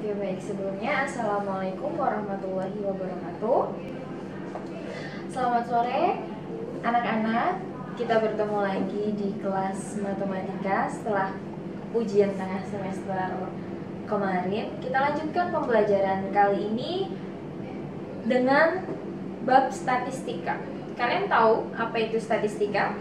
Oke, baik. Sebelumnya, Assalamualaikum warahmatullahi wabarakatuh. Selamat sore, anak-anak. Kita bertemu lagi di kelas matematika setelah ujian tengah semester kemarin. Kita lanjutkan pembelajaran kali ini dengan bab statistika. Kalian tahu apa itu statistika?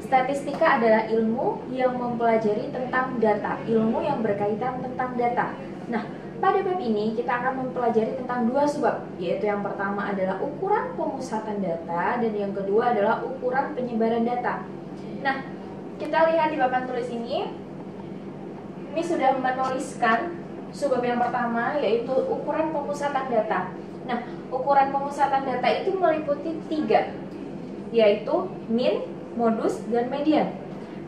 Statistika adalah ilmu yang mempelajari tentang data, ilmu yang berkaitan tentang data. Nah, pada bab ini kita akan mempelajari tentang dua subbab, yaitu yang pertama adalah ukuran pemusatan data dan yang kedua adalah ukuran penyebaran data. Nah, kita lihat di papan tulis ini sudah menuliskan subbab yang pertama, yaitu ukuran pemusatan data. Nah, ukuran pemusatan data itu meliputi tiga, yaitu min, modus, dan median.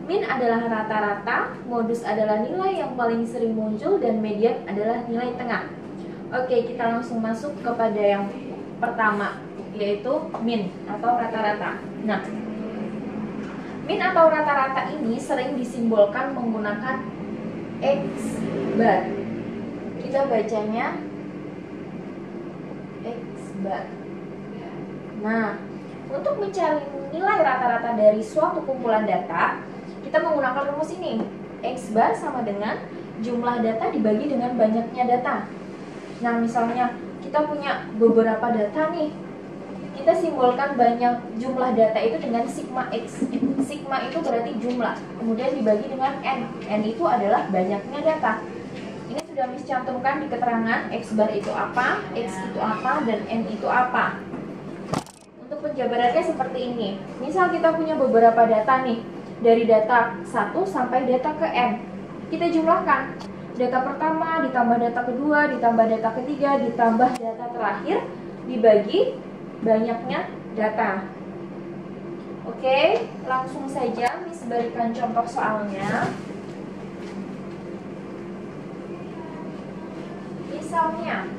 Min adalah rata-rata, modus adalah nilai yang paling sering muncul, dan median adalah nilai tengah. Oke, kita langsung masuk kepada yang pertama, yaitu min atau rata-rata. Nah, min atau rata-rata ini sering disimbolkan menggunakan X bar. Kita bacanya X bar. Nah, untuk mencari nilai rata-rata dari suatu kumpulan data, kita menggunakan rumus ini. X bar sama dengan jumlah data dibagi dengan banyaknya data. Nah, misalnya kita punya beberapa data nih. Kita simbolkan banyak jumlah data itu dengan sigma X. Sigma itu berarti jumlah. Kemudian dibagi dengan N. N itu adalah banyaknya data. Ini sudah Miss cantumkan di keterangan X bar itu apa, X itu apa, dan N itu apa. Penjabarannya seperti ini. Misal kita punya beberapa data nih, dari data 1 sampai data ke N. Kita jumlahkan. Data pertama ditambah data kedua, ditambah data ketiga, ditambah data terakhir, dibagi banyaknya data. Oke, langsung saja Miss berikan contoh soalnya. Misalnya,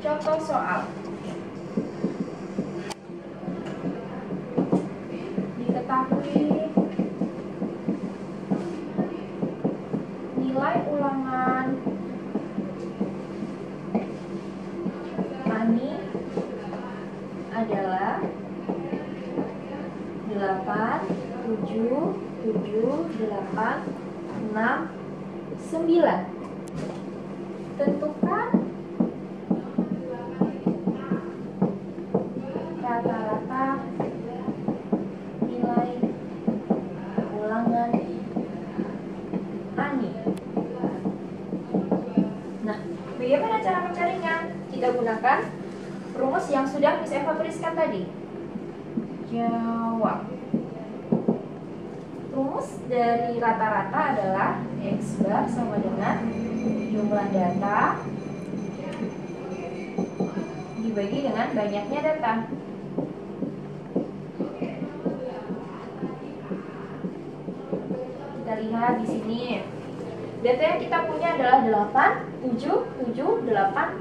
contoh soal. Diketahui nilai ulangan Ani adalah 8, 7, 8, 6, 9. Tentukan rata-rata nilai ulangan Ani. Nah, bagaimana cara mencarinya? Kita gunakan rumus yang sudah Miss Eva tuliskan tadi. Jawab. Rumus dari rata-rata adalah X bar sama dengan jumlah data dibagi dengan banyaknya data. Kita lihat di sini. Data yang kita punya adalah 8, 7, 8,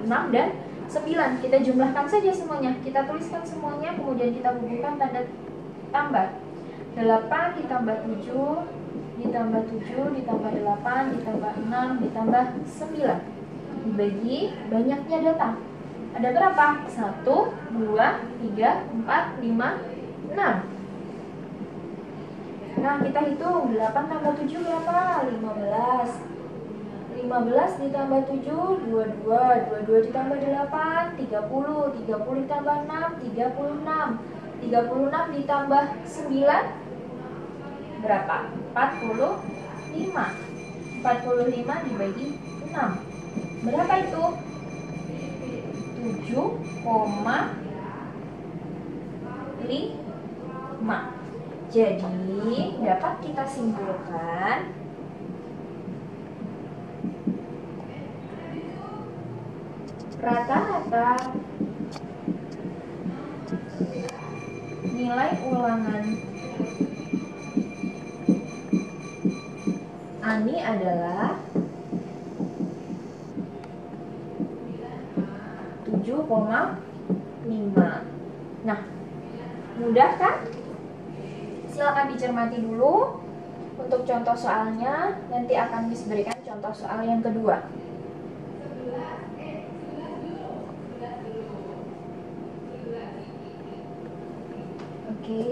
6, dan 9. Kita jumlahkan saja semuanya. Kita tuliskan semuanya, kemudian kita bubuhkan tanda tambah. 8 ditambah 7 ditambah 7 ditambah 8 ditambah 6 ditambah 9 dibagi banyaknya data. Ada berapa? 1, 2, 3, 4, 5, 6. Nah, kita hitung 8 tambah 7 berapa? 15. 15 ditambah 7 22 ditambah 8 30 ditambah 6 36 ditambah 9 berapa? 45. 45 dibagi 6 berapa itu? 7,5. Jadi dapat kita simpulkan rata-rata nilai ulangan Ani adalah 7,5. Nah, mudah kan? Silakan dicermati dulu. Untuk Untuk contoh soalnya, nanti akan Miss berikan contoh soal yang kedua. Oke.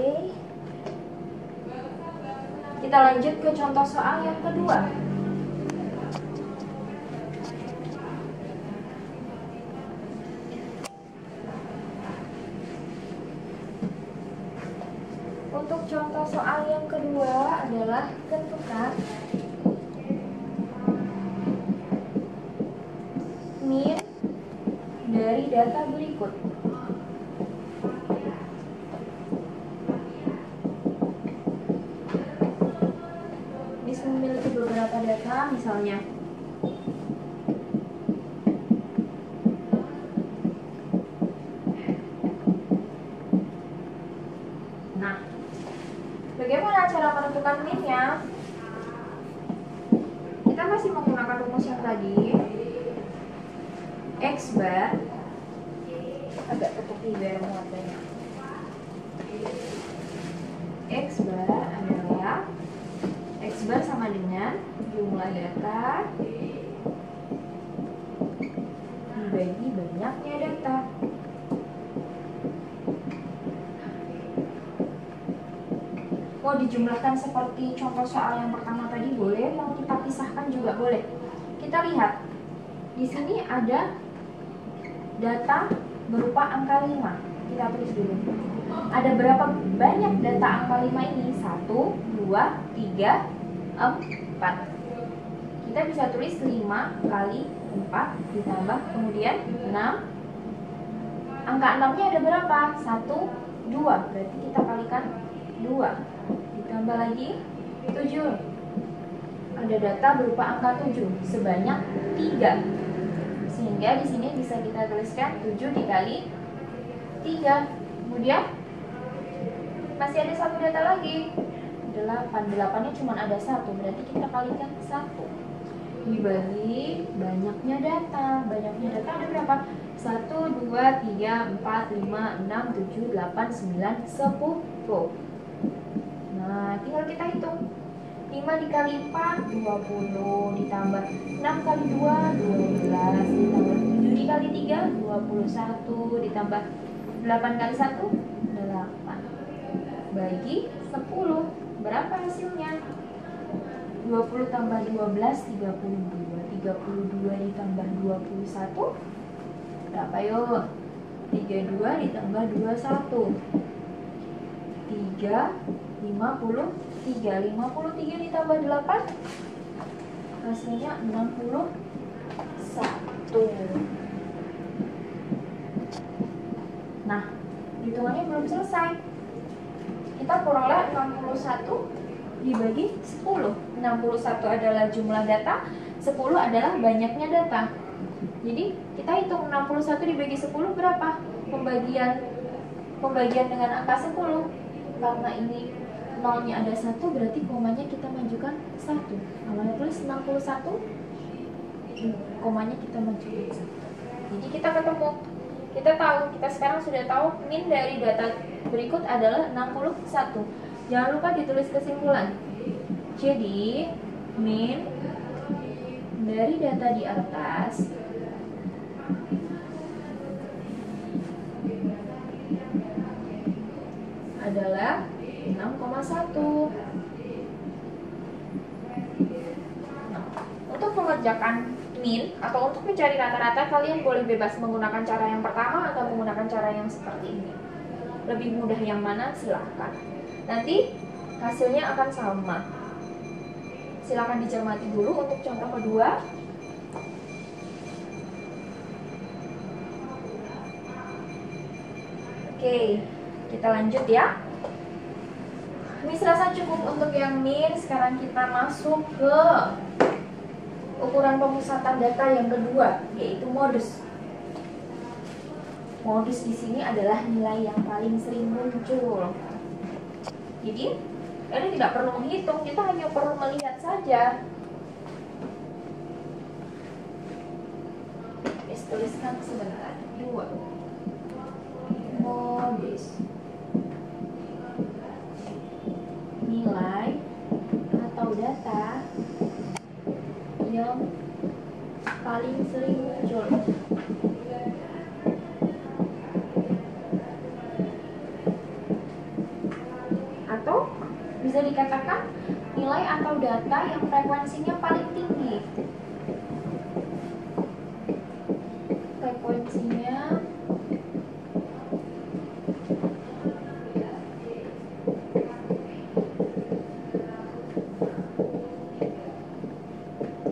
Kita lanjut ke contoh soal yang kedua. Untuk contoh soal yang kedua adalah tentukan min dari data berikut. Miss memiliki beberapa data, misalnya bagaimana cara menentukan min-nya? Kita masih menggunakan rumus yang tadi. X bar, agak tutupi biar muat banyak. X bar adalah X bar sama dengan jumlah data dibagi banyaknya data. Mau dijumlahkan seperti contoh soal yang pertama tadi boleh, mau kita pisahkan juga boleh. Kita lihat, di sini ada data berupa angka 5. Kita tulis dulu. Ada berapa banyak data angka 5 ini? 1, 2, 3, 4. Kita bisa tulis 5 kali 4 ditambah kemudian 6. Angka 6-nya ada berapa? 1, 2. Berarti kita kalikan 2. Ditambah lagi 7. Ada data berupa angka 7 sebanyak 3. Sehingga di sini bisa kita tuliskan 7 dikali 3. Kemudian masih ada satu data lagi. 8. 8-nya cuma ada 1, berarti kita kalikan 1. Dibagi banyaknya data. Banyaknya data ada berapa? 1, 2, 3, 4, 5, 6, 7, 8, 9, 10. Nah, tinggal kita hitung. 5 dikali 4, 20. Ditambah 6 kali 2, 12. Ditambah 7 dikali 3, 21. Ditambah 8 kali 1, 8. Bagi 10. Berapa hasilnya? 20 tambah 12, 32. 32 ditambah 21. Berapa yuk? 32 ditambah 21. 53 ditambah 8 hasilnya 61. Nah, hitungannya belum selesai. Kita kuranglah 61 dibagi 10. 61 adalah jumlah data, 10 adalah banyaknya data. Jadi kita hitung 61 dibagi 10 berapa? Pembagian dengan angka 10. Karena ini nolnya ada 1, berarti komanya kita majukan 1. Awalnya tulis 61, komanya kita majukan 1. Jadi kita ketemu, kita tahu, kita sekarang sudah tahu min dari data berikut adalah 61. Jangan lupa ditulis kesimpulan. Jadi min dari data di atas adalah 6,1. Nah, untuk mengerjakan min atau untuk mencari rata-rata, kalian boleh bebas menggunakan cara yang pertama atau menggunakan cara yang seperti ini. Lebih mudah yang mana? Silahkan. Nanti hasilnya akan sama. Silahkan dicermati dulu untuk contoh kedua. Oke, kita lanjut ya. Miss rasa cukup untuk yang min. Sekarang kita masuk ke ukuran pemusatan data yang kedua, yaitu modus. Modus di sini adalah nilai yang paling sering muncul. Jadi, ini tidak perlu menghitung, kita hanya perlu melihat saja. Tuliskan sebentar. 2. Modus. Nilai atau data yang paling sering muncul. Atau bisa dikatakan nilai atau data yang frekuensinya paling tinggi. Frekuensinya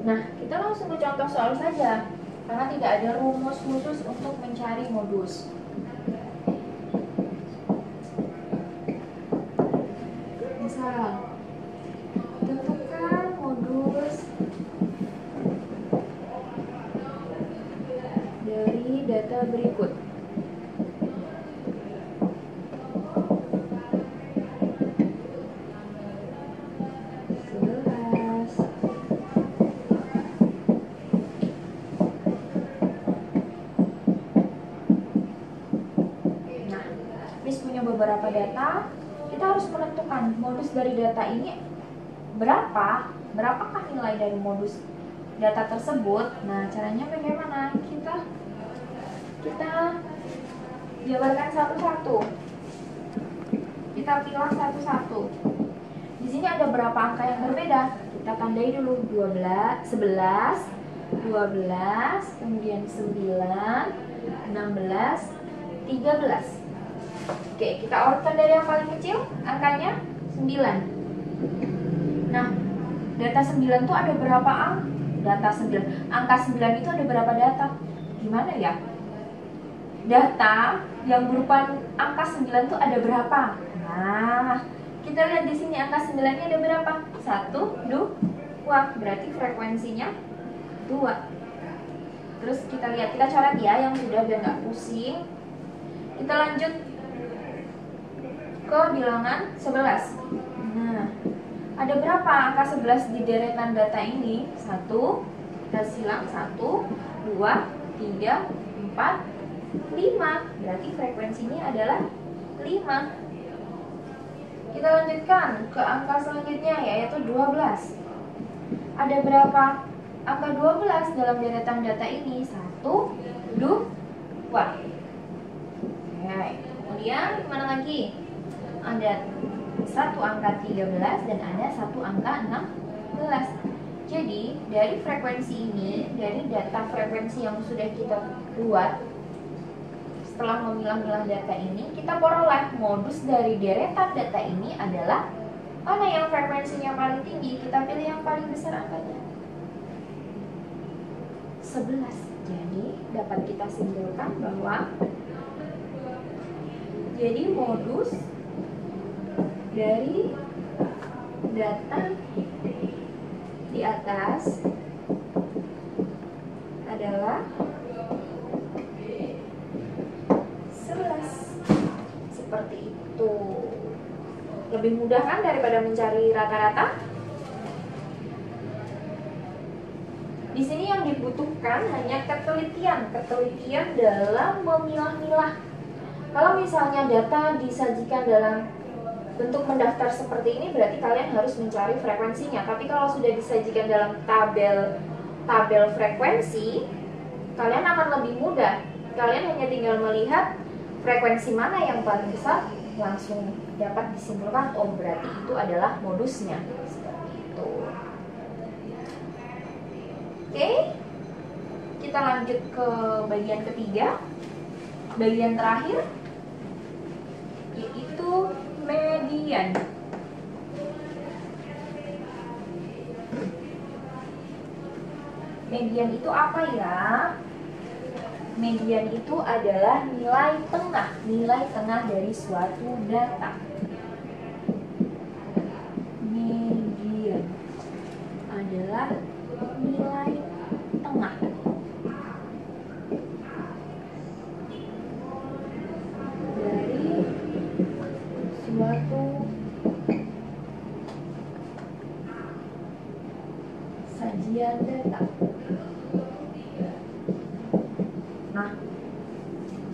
Nah, kita langsung ke contoh soal saja, karena tidak ada rumus khusus untuk mencari modus. Misal, tentukan modus dari data berikut. Beberapa data, kita harus menentukan modus dari data ini berapakah nilai dari modus data tersebut. Nah, caranya bagaimana? Kita jabarkan satu-satu. Kita pilih satu-satu. Di sini ada berapa angka yang berbeda? Kita tandai dulu 12, 11, 12, kemudian 9, 16, 13. Oke, kita urutkan dari yang paling kecil, angkanya 9. Nah, data 9 itu ada berapa angka 9 itu ada berapa data? Gimana ya? Data yang berupa angka 9 itu ada berapa? Nah, kita lihat di sini angka 9-nya ada berapa? 1, 2, berarti frekuensinya 2. Terus kita lihat, kita coret ya yang sudah biar nggak pusing. Kita lanjut ke bilangan 11. Nah, ada berapa angka 11 di deretan data ini? 1, kita silang 1, 2, 3, 4, 5. Berarti frekuensinya adalah 5. Kita lanjutkan ke angka selanjutnya, yaitu 12. Ada berapa angka 12 dalam deretan data ini? 1, 2. Oke, kemudian mana lagi? Ada satu angka 13 dan ada satu angka 16. Jadi dari frekuensi ini, dari data frekuensi yang sudah kita buat, setelah memilah-milah data ini, kita peroleh modus dari deretan data ini adalah mana yang frekuensinya paling tinggi. Kita pilih yang paling besar angkanya 11. Jadi dapat kita simpulkan bahwa jadi modus dari data di atas adalah 11. Seperti itu. Lebih mudah kan daripada mencari rata-rata? Di sini yang dibutuhkan hanya ketelitian dalam memilah-milah. Kalau misalnya data disajikan dalam bentuk mendaftar seperti ini, berarti kalian harus mencari frekuensinya. Tapi kalau sudah disajikan dalam tabel frekuensi, kalian akan lebih mudah. Kalian hanya tinggal melihat frekuensi mana yang paling besar, langsung dapat disimpulkan, oh berarti itu adalah modusnya. Seperti itu. Oke, kita lanjut ke bagian ketiga, bagian terakhir, yaitu median. Median itu apa ya? Median itu adalah nilai tengah dari suatu data. Median adalah nilai tengah dari suatu sajian data. Nah,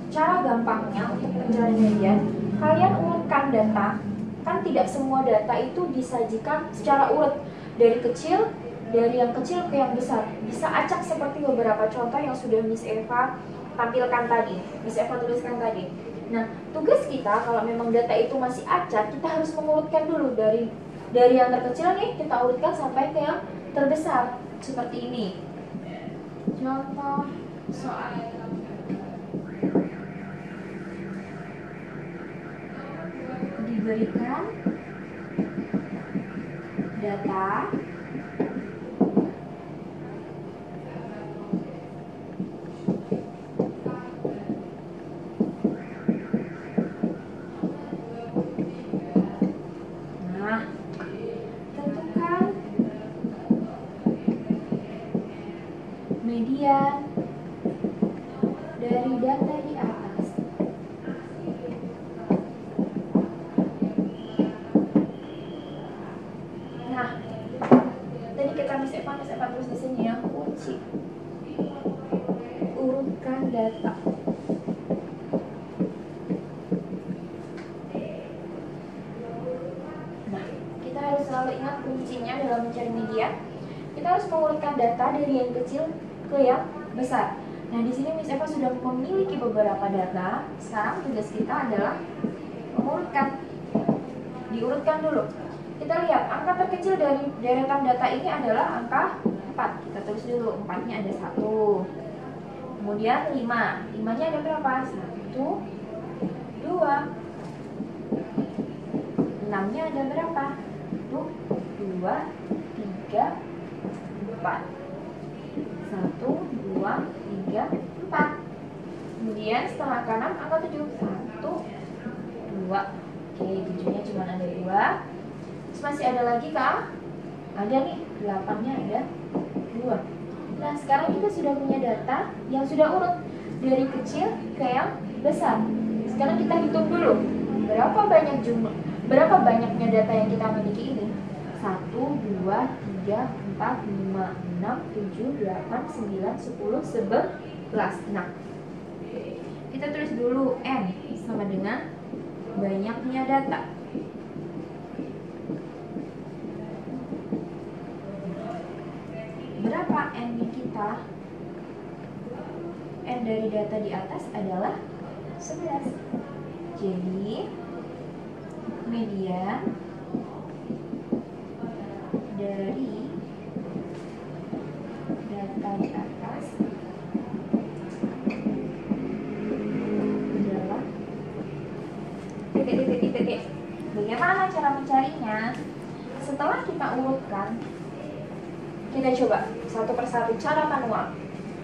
cara gampangnya untuk mencari median, kalian urutkan data. Kan tidak semua data itu disajikan secara urut. dari yang kecil ke yang besar. Bisa acak seperti beberapa contoh yang sudah Miss Eva tampilkan tadi, Miss Eva tuliskan tadi. Nah, tugas kita kalau memang data itu masih acak, kita harus mengurutkan dulu dari yang terkecil nih, kita urutkan sampai ke yang terbesar seperti ini. Contoh soal. Diberikan data median dari data di atas. Nah, tadi kita Miss Eva tulis di sini ya, kunci urutkan data. Nah, kita harus selalu ingat kuncinya dalam mencari median. Kita harus mengurutkan data dari yang kecil ke yang besar. Nah, di sini Miss Eva sudah memiliki beberapa data. Sekarang tugas kita adalah mengurutkan. Diurutkan dulu. Kita lihat angka terkecil dari deretan data ini adalah angka 4. Kita tulis dulu, 4-nya ada 1. Kemudian 5. 5-nya ada berapa? 1, 2. 6-nya ada berapa? 1, 2, 3, 4. 1, 2, 3, 4. Kemudian setelah angka 6, angka 7. 1, 2. Oke, 7-nya cuma ada 2. Terus masih ada lagi kah? Ada nih, 8-nya ada 2. Nah, sekarang kita sudah punya data yang sudah urut dari kecil ke yang besar. Sekarang kita hitung dulu berapa banyaknya data yang kita miliki ini. 1, 2, 3, 4, 5, 6, 7, 8, 9, 10, 11. Nah, kita tulis dulu N sama dengan banyaknya data. Berapa N-nya kita? N dari data di atas adalah 11. Jadi median dari data di atas adalah titik. Bagaimana cara mencarinya? Setelah kita urutkan, kita coba satu persatu cara manual.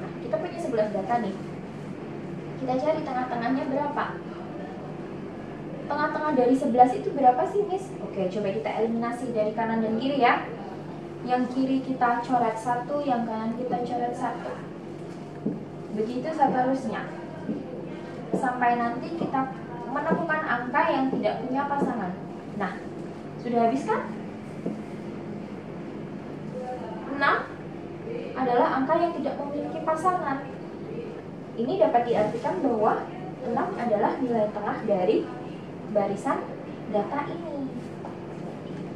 Nah, kita punya 11 data nih. Kita cari tengah-tengahnya berapa? Tengah-tengah dari 11 itu berapa sih, Miss? Oke, coba kita eliminasi dari kanan dan kiri ya. Yang kiri kita coret 1, yang kanan kita coret 1. Begitu seterusnya. Sampai nanti kita menemukan angka yang tidak punya pasangan. Nah, sudah habis kan? 6 adalah angka yang tidak memiliki pasangan. Ini dapat diartikan bahwa 6 adalah nilai tengah dari barisan data ini.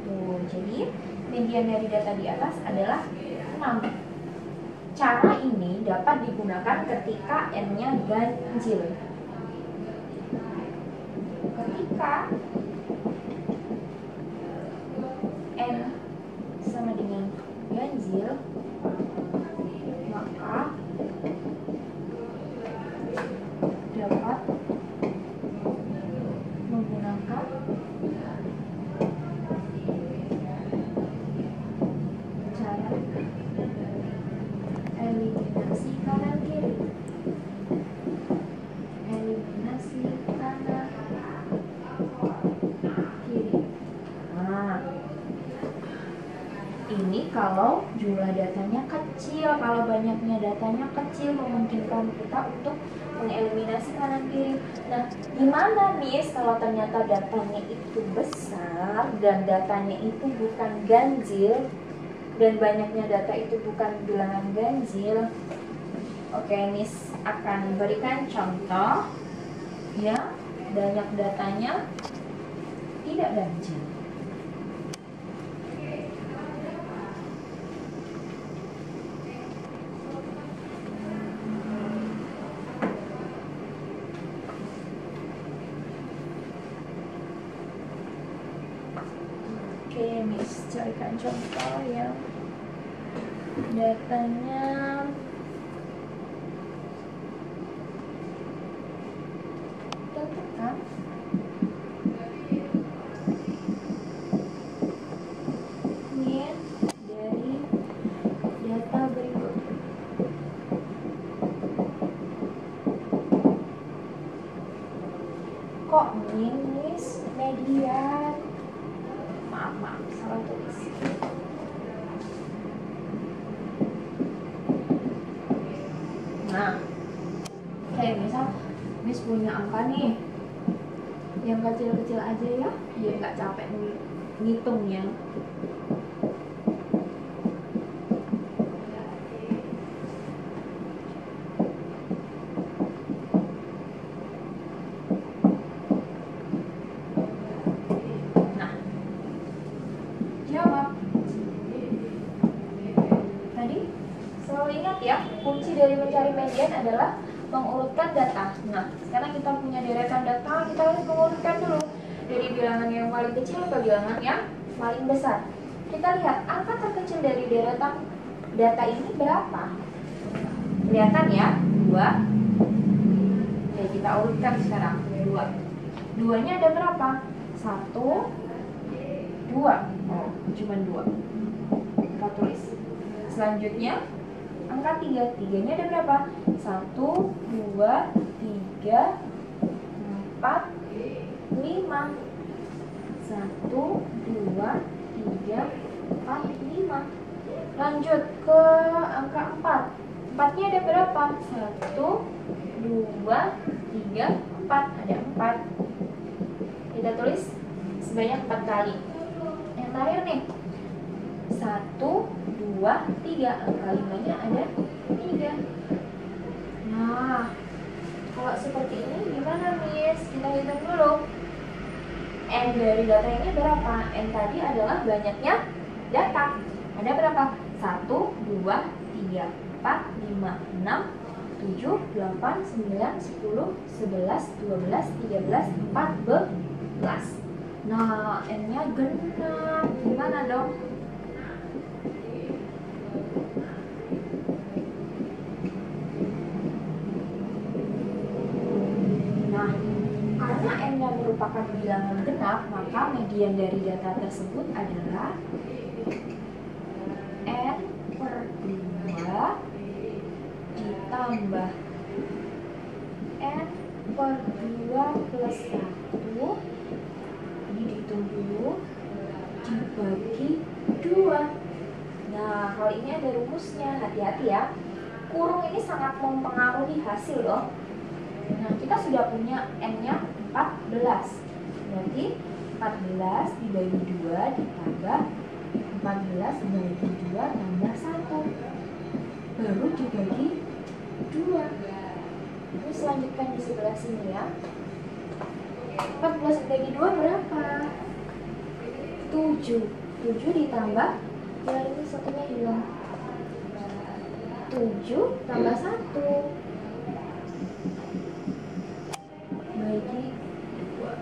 Tuh, jadi median dari data di atas adalah 6. Cara ini dapat digunakan ketika N-nya ganjil. Ketika N sama dengan ganjil, maka dapat menggunakan cara eliminasi kanan kiri. Eliminasi kanan kiri. Nah, ini kalau jumlah datanya kecil, kalau banyaknya datanya kecil memungkinkan kita untuk mengeliminasi kanan kiri. Nah, gimana Miss kalau ternyata datanya itu besar dan datanya itu bukan ganjil dan banyaknya data itu bukan bilangan ganjil? Oke, Miss akan berikan contoh ya, banyak datanya tidak ganjil. berikan contoh yang datanya tentukan min dari data berikut. Kok min, Miss? Median. Maaf, salah tulis. Nah, kayak misal Miss punya angka nih yang kecil-kecil aja ya, biar nggak capek ngitungnya. Nah, jawab. Tadi selalu ingat ya, kunci dari mencari median adalah mengurutkan data. Nah, sekarang kita punya deretan data, kita harus mengurutkan dulu dari bilangan yang paling kecil ke bilangan yang paling besar. Kita lihat angka terkecil dari deretan data ini berapa? Kelihatan ya, 2. Oke, kita urutkan sekarang. 2. 2-nya ada berapa? 1, 2. Oh, cuma 2. Kita tulis. Selanjutnya angka 3. 3-nya ada berapa? 1, 2, 3, 4, 5. 1, 2, 3, 4, 5. Lanjut ke angka 4. 4-nya ada berapa? 1, 2, 3, 4. Ada 4. Kita tulis sebanyak 4 kali. Yang terakhir nih, 1, 2, 3. Angka 5-nya ada 3. Nah, kalau seperti ini gimana, Miss? Kita hitung dulu. N dari data ini berapa? N tadi adalah banyaknya data. Ada berapa? 1, 2, 3, 4, 5, 6, 7, 8, 9, 10, 11, 12, 13, 14. Nah, N-nya genap. Gimana dong? Nah, karena N-nya merupakan bilangan genap, maka median dari data tersebut adalah N per 2 ditambah N per 2 plus 1. Ini dihitung dulu, dibagi 2. Nah, kalau ini ada rumusnya, hati-hati ya. Kurung ini sangat mempengaruhi hasil loh. Nah, kita sudah punya N-nya 14. Berarti 14 dibagi 2 ditambah 14 dibagi 2 tambah 1. Baru dibagi 2. Ini selanjutkan di sebelah sini ya. 14 dibagi 2 berapa? 7. 7 ditambah, ya ini satunya hilang. 7 tambah 1 bagi 2.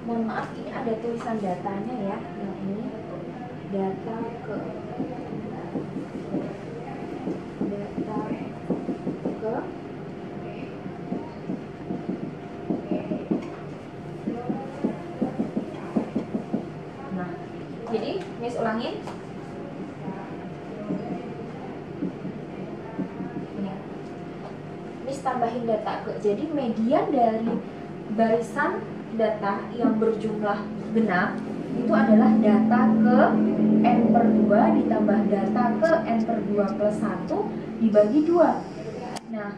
Mohon maaf, ini ada tulisan datanya ya. Yang ini data ke jadi Miss ulangin. Ini. Miss tambahin data ke. Jadi median dari barisan data yang berjumlah genap itu adalah data ke N per 2 ditambah data ke N per 2 plus 1 dibagi 2. Nah,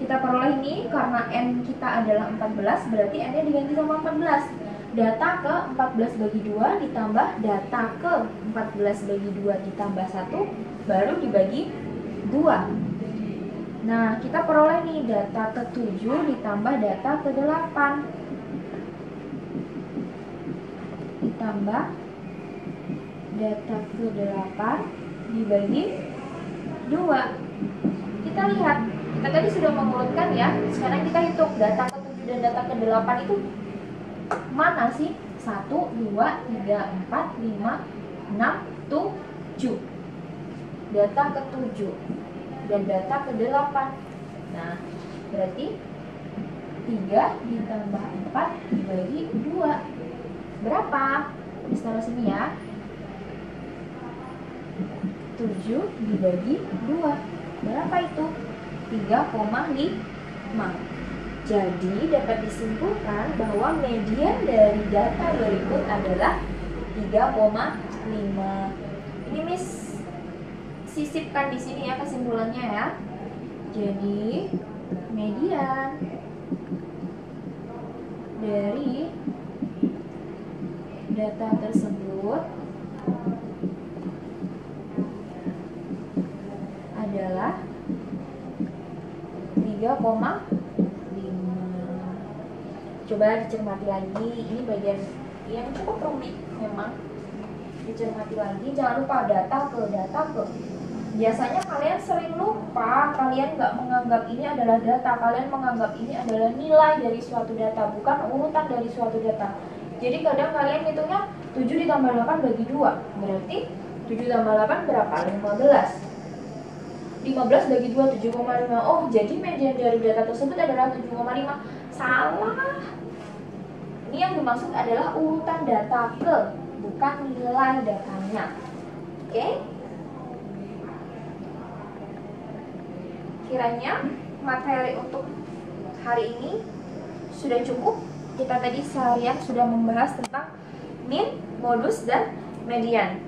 kita peroleh ini karena N kita adalah 14, berarti N-nya diganti sama 14. Data ke 14 bagi 2 ditambah data ke 14 bagi 2 ditambah 1 baru dibagi 2. Nah, kita peroleh nih data ke 7 ditambah data ke 8 ditambah data ke 8 dibagi 2. Kita lihat, kita tadi sudah mengurutkan ya. Sekarang kita hitung data ke 7 dan data ke 8 itu mana sih 1, 2, 3, 4, 5, 6, 7. Data ke-7 dan data ke-8. Nah, berarti 3 ditambah 4 dibagi 2. Berapa? Miss taruh sini ya. 7 dibagi 2. Berapa itu? 3,5. Jadi dapat disimpulkan bahwa median dari data berikut adalah 3,5. Ini Miss sisipkan di sini ya kesimpulannya ya. Jadi median dari data tersebut adalah 3,5. Coba dicermati lagi, ini bagian yang cukup rumit memang. Dicermati lagi, jangan lupa data ke. Biasanya kalian sering lupa, kalian nggak menganggap ini adalah data, kalian menganggap ini adalah nilai dari suatu data, bukan urutan dari suatu data. Jadi kadang kalian hitungnya 7 ditambah 8 bagi 2, berarti 7 tambah 8 berapa? 15. 15 bagi 2, 7,5. Oh, jadi median dari data tersebut adalah 7,5. Salah. Ini yang dimaksud adalah urutan data ke, bukan nilai datanya. Oke? Kiranya materi untuk hari ini sudah cukup. Kita tadi seharian sudah membahas tentang min, modus, dan median.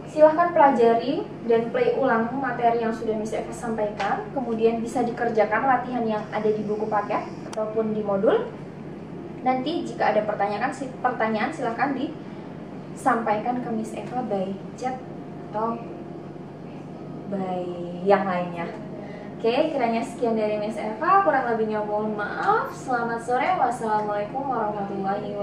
Silahkan pelajari dan play ulang materi yang sudah Miss Eva sampaikan. Kemudian bisa dikerjakan latihan yang ada di buku paket ataupun di modul. Nanti jika ada pertanyaan silahkan disampaikan ke Miss Eva by chat atau by yang lainnya. Oke, kiranya sekian dari Miss Eva. Kurang lebihnya mohon maaf. Selamat sore. Wassalamualaikum warahmatullahi wabarakatuh.